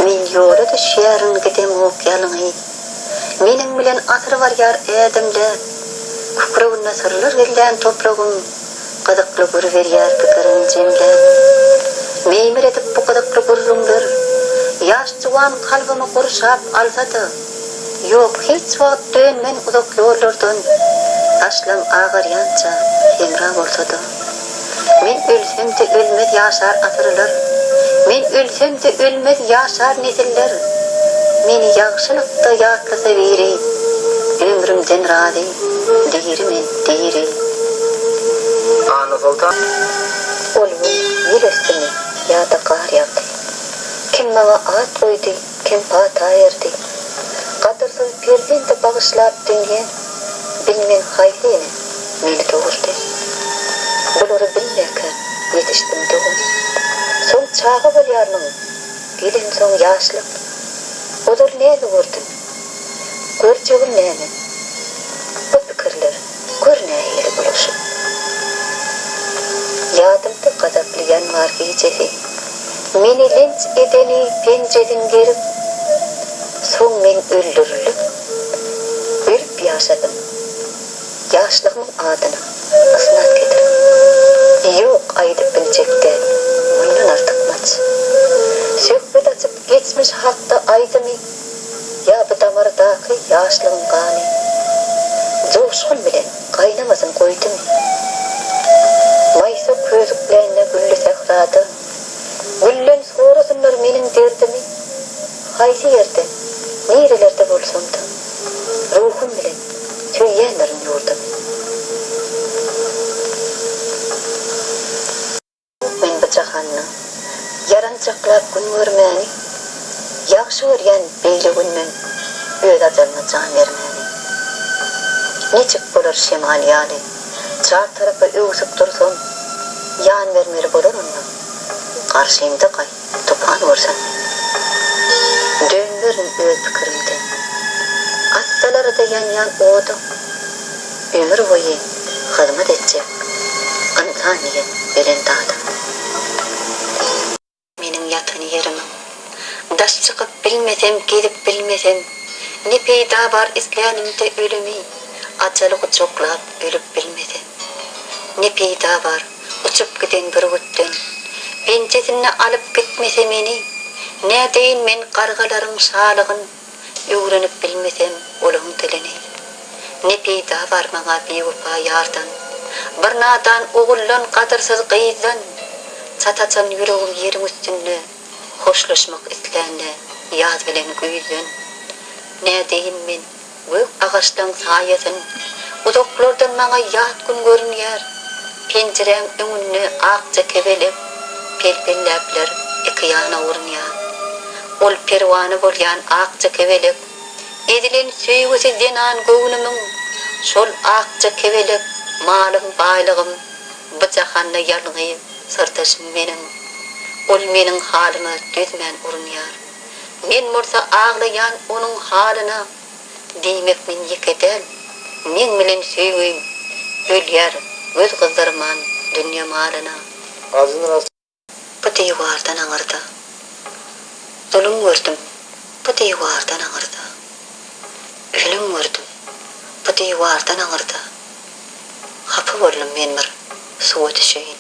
Men yola düşerin gidem okyalyny. Mening bilen atyr barýar ädimler. Kukragynda sırlar gelden topragym, gydykly görberýär pikirin jemlep. Meýmir edip bu gydykly gurrundur. Yaş juwan kalbymy gurşap alsady. Yok hiç wagt dönmen uzak ýollardan. Taşlam ağaryança hemra bolsady. Men ölsem de ölmez yaşar atyrlar. Men ölsem de ölmez yaşar nesiller. Meni ýagşylykda ýatlasa biri. Ömrümden razy, değirmen değiri. Ana Sultan. Ol ýelestimi ýa-da gar ýagdy. Kim maňa at goýdy, kim pata ýerdi. Gadyrsyz perzenti bagyşlap dünýä, bilmen haýlyny meni dogurdy. Bulary bilmeka ýetişdim dogum. Soň çağı bolýarmyň, gelen soň ýaşlyk. Odur näme gördüm? Görjegim näme? Bu pikirler görnäýeli boluşyp. Ýadymda gazaply ýanwar gecesi. Meni linç edeni penjeden gerip, soň men öldürilip, ölüp ýaşadym. Ýaşlygymyň adyna ysnat getirip. Ýok aýdyp biljekde, mundan artykmaç. Söhbet açyp geçmiş hakda aýdymy, ýa bu damardaky ýaşlygyň gany. Joşgun bilen gaýnamasyn goýdum. Maysa közüklerine güllü sahrada, güllen sorasınlar menin derdimi. Haysi yerde, nerelerde bolsam da, ruhum bilen söýýänlerin ýurdum. Men bu jahanyny yarançaklap gün görmäni, ýagşy görýän beýle günmen öz ajalyna jan bermäni. Neçik bolar şemal ýaly, çar tarapy öwsüp dursam, ýan bermeli bolarmyň? Karşymda gaý, tufan görsen. Dönlerin öz pikirimde. Atsalarda ýan oda. Ömür boyu hyzmat etjek. Insaniýe beren dada. Meniň ýatan ýerim. Daş çykyp bilmesem, gelip bilmesem, ne peýda bar isleýänimde ölümi, ajaly goçoklap ölüp bilmesem. Ne peýda bar uçup giden bir gütten, pençesini alıp gitmese meni, nädeýin men gargalaryň şalygyn öwrenip bilmesem olaň dilini. Ne peýda bar maňa beýwefa ýardan, bir nadan ogullan gadyrsyz gyýdan, çataçan ýüregim ýeriň üstünde, hoşlaşmak isleýände ýaz bilen güýden. Nädeýin men gök agaçdan saýasyn, uzaklardan maňa ýat gün görünýär. Pencerem öňünde akça kebelip, pelpelläpler iki ýana urunýar. Ol perwany bolýan akça kebelip, edilen söýgüsi denan göwnümüň, şol akça kebelip, malym baýlygym, bu jahanda ýalňyp sırtaşym meniň. Ol meniň halyma düzmän urunýar. Men bolsa aglaýan onuň halyna, diýmek men ýekedel, men bilen söýgüň ölýär. Öz gyzlarman dünýä malyna. Azyn rast. Bu diýwardan aňyrdy. Zulüm gördüm. Bu diýwardan aňyrdy. Ölüm gördüm. Bu diýwardan aňyrdy. Hapy boldum men bir suwa düşeýin.